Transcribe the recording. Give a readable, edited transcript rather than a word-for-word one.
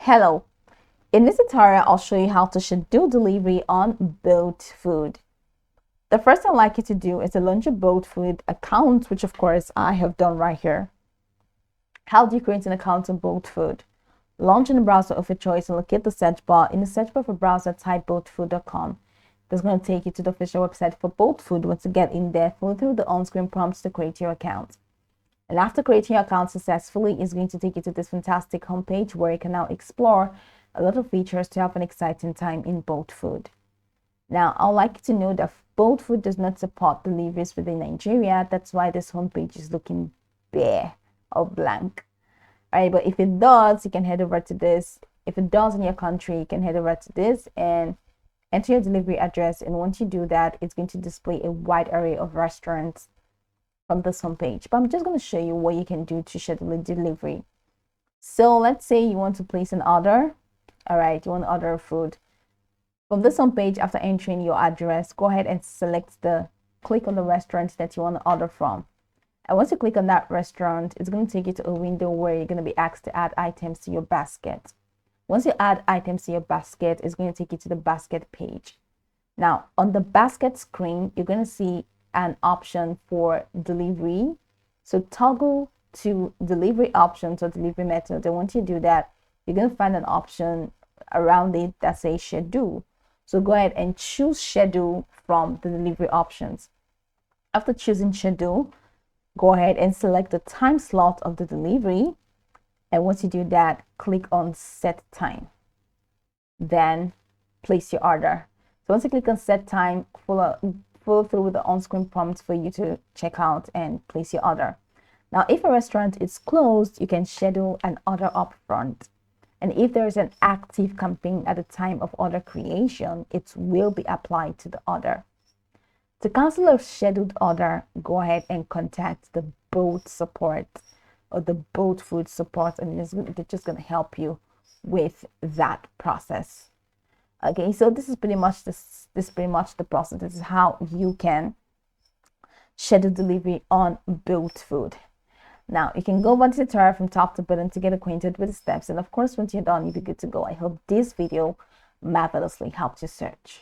Hello, in this tutorial I'll show you how to schedule delivery on Boat Food. The first thing I'd like you to do is to launch your Boat Food account, which of course I have done right here. How do you create an account on Boat Food? Launch in the browser of your choice and locate the search bar. In the search bar for browser, type boatfood.com. That's going to take you to the official website for Boat Food. Once you get in there, follow through the on-screen prompts to create your account. And after creating your account successfully, it's going to take you to this fantastic homepage where you can now explore a lot of features to have an exciting time in Boat Food. Now, I'd like you to know that Boat Food does not support deliveries within Nigeria. That's why this homepage is looking bare or blank. All right, but if it does, you can head over to this. If it does in your country, you can head over to this and enter your delivery address. And once you do that, it's going to display a wide array of restaurants from this homepage. But I'm just going to show you what you can do to schedule a delivery. So let's say you want to place an order. All right, you want to order food. From this homepage, after entering your address, go ahead and click on the restaurant that you want to order from. And once you click on that restaurant, it's going to take you to a window where you're going to be asked to add items to your basket. Once you add items to your basket, it's going to take you to the basket page. Now, on the basket screen, you're going to see an option for delivery. So toggle to delivery options or delivery methods. And once you do that, you're going to find an option around it that says schedule. So go ahead and choose schedule from the delivery options. After choosing schedule, go ahead and select the time slot of the delivery. And once you do that, click on set time. Then place your order. So once you click on set time, follow through with the on-screen prompts for you to check out and place your order. Now, if a restaurant is closed, you can schedule an order up front. And if there is an active campaign at the time of order creation, it will be applied to the order. To cancel a scheduled order, go ahead and contact the Boat support or the Boat Food support, and they're just going to help you with that process. Okay, so this is pretty much the process. This is how you can schedule delivery on Boat Food. Now, you can go over the tutorial from top to bottom to get acquainted with the steps. And of course, once you're done, you'll be good to go. I hope this video marvelously helped you search.